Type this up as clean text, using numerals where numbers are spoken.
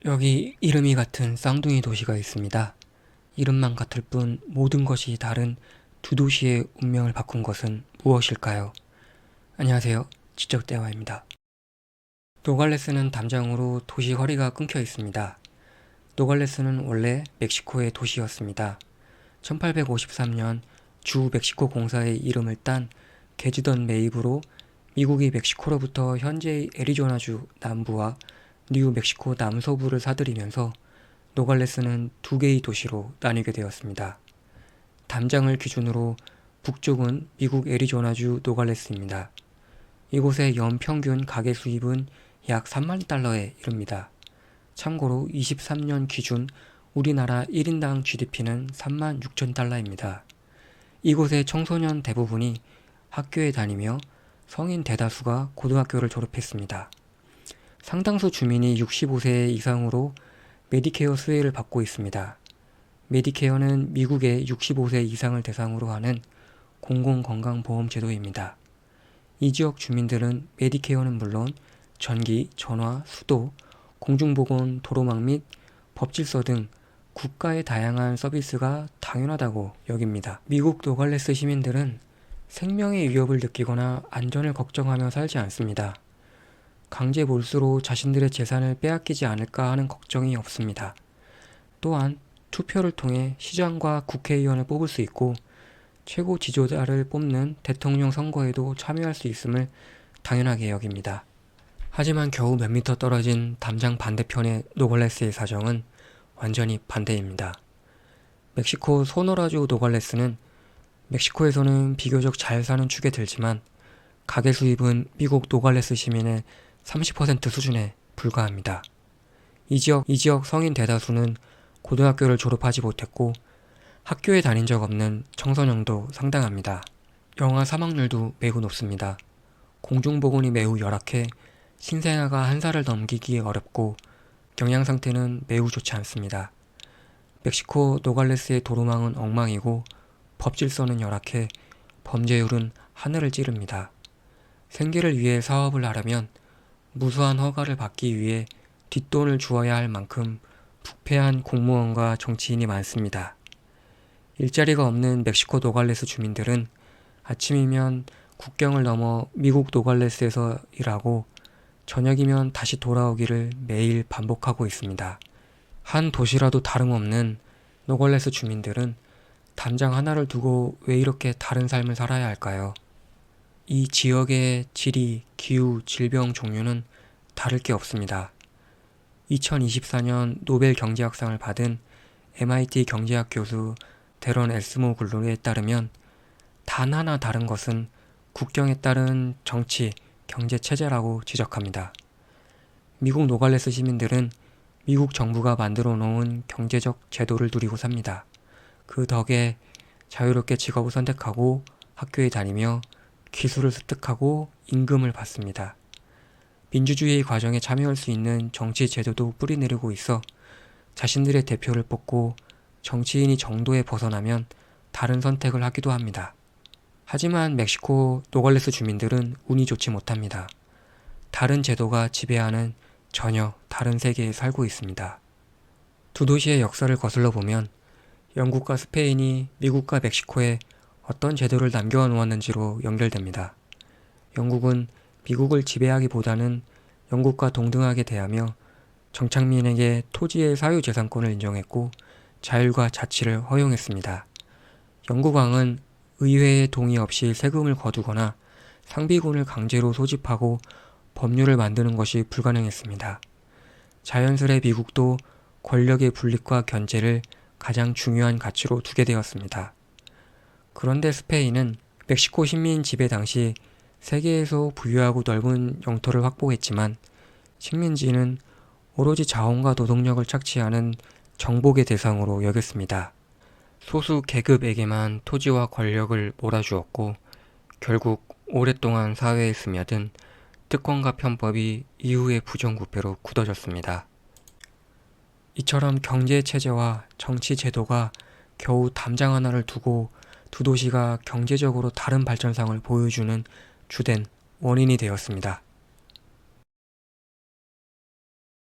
여기 이름이 같은 쌍둥이 도시가 있습니다. 이름만 같을 뿐 모든 것이 다른 두 도시의 운명을 바꾼 것은 무엇일까요? 안녕하세요. 지적대화입니다. 노갈레스는 담장으로 도시 허리가 끊겨 있습니다. 노갈레스는 원래 멕시코의 도시였습니다. 1853년 주 멕시코 공사의 이름을 딴 게지던 메이브로 미국이 멕시코로부터 현재의 애리조나주 남부와 뉴 멕시코 남서부를 사들이면서 노갈레스는 두 개의 도시로 나뉘게 되었습니다. 담장을 기준으로 북쪽은 미국 애리조나주 노갈레스입니다. 이곳의 연평균 가계 수입은 약 3만 달러에 이릅니다. 참고로 23년 기준 우리나라 1인당 GDP는 3만 6천 달러입니다. 이곳의 청소년 대부분이 학교에 다니며 성인 대다수가 고등학교를 졸업했습니다. 상당수 주민이 65세 이상으로 메디케어 수혜를 받고 있습니다. 메디케어는 미국의 65세 이상을 대상으로 하는 공공건강보험 제도입니다. 이 지역 주민들은 메디케어는 물론 전기, 전화, 수도, 공중보건, 도로망 및 법질서 등 국가의 다양한 서비스가 당연하다고 여깁니다. 미국 노갈레스 시민들은 생명의 위협을 느끼거나 안전을 걱정하며 살지 않습니다. 강제 몰수로 자신들의 재산을 빼앗기지 않을까 하는 걱정이 없습니다. 또한 투표를 통해 시장과 국회의원을 뽑을 수 있고 최고 지도자를 뽑는 대통령 선거에도 참여할 수 있음을 당연하게 여깁니다. 하지만 겨우 몇 미터 떨어진 담장 반대편의 노갈레스의 사정은 완전히 반대입니다. 멕시코 소노라주 노갈레스는 멕시코에서는 비교적 잘 사는 축에 들지만 가계 수입은 미국 노갈레스 시민의 30% 수준에 불과합니다. 이 지역 성인 대다수는 고등학교를 졸업하지 못했고 학교에 다닌 적 없는 청소년도 상당합니다. 영아 사망률도 매우 높습니다. 공중보건이 매우 열악해 신생아가 1살을 넘기기 어렵고 경양 상태는 매우 좋지 않습니다. 멕시코 노갈레스의 도로망은 엉망이고 법질서는 열악해 범죄율은 하늘을 찌릅니다. 생계를 위해 사업을 하려면 무수한 허가를 받기 위해 뒷돈을 주어야 할 만큼 부패한 공무원과 정치인이 많습니다. 일자리가 없는 멕시코 노갈레스 주민들은 아침이면 국경을 넘어 미국 노갈레스에서 일하고 저녁이면 다시 돌아오기를 매일 반복하고 있습니다. 한 도시라도 다름없는 노갈레스 주민들은 담장 하나를 두고 왜 이렇게 다른 삶을 살아야 할까요? 이 지역의 지리, 기후, 질병 종류는 다를 게 없습니다. 2024년 노벨 경제학상을 받은 MIT 경제학 교수 데런 엘스모 글로에 따르면 단 하나 다른 것은 국경에 따른 정치, 경제 체제라고 지적합니다. 미국 노갈레스 시민들은 미국 정부가 만들어 놓은 경제적 제도를 누리고 삽니다. 그 덕에 자유롭게 직업을 선택하고 학교에 다니며 기술을 습득하고 임금을 받습니다. 민주주의 과정에 참여할 수 있는 정치 제도도 뿌리내리고 있어 자신들의 대표를 뽑고 정치인이 정도에 벗어나면 다른 선택을 하기도 합니다. 하지만 멕시코 노갈레스 주민들은 운이 좋지 못합니다. 다른 제도가 지배하는 전혀 다른 세계에 살고 있습니다. 두 도시의 역사를 거슬러 보면 영국과 스페인이 미국과 멕시코에 어떤 제도를 남겨놓았는지로 연결됩니다. 영국은 미국을 지배하기보다는 영국과 동등하게 대하며 정착민에게 토지의 사유재산권을 인정했고 자율과 자치를 허용했습니다. 영국 왕은 의회의 동의 없이 세금을 거두거나 상비군을 강제로 소집하고 법률을 만드는 것이 불가능했습니다. 자연스레 미국도 권력의 분립과 견제를 가장 중요한 가치로 두게 되었습니다. 그런데 스페인은 멕시코 식민 지배 당시 세계에서 부유하고 넓은 영토를 확보했지만 식민지는 오로지 자원과 노동력을 착취하는 정복의 대상으로 여겼습니다. 소수 계급에게만 토지와 권력을 몰아주었고 결국 오랫동안 사회에 스며든 특권과 편법이 이후의 부정부패로 굳어졌습니다. 이처럼 경제체제와 정치제도가 겨우 담장 하나를 두고 두 도시가 경제적으로 다른 발전상을 보여주는 주된 원인이 되었습니다.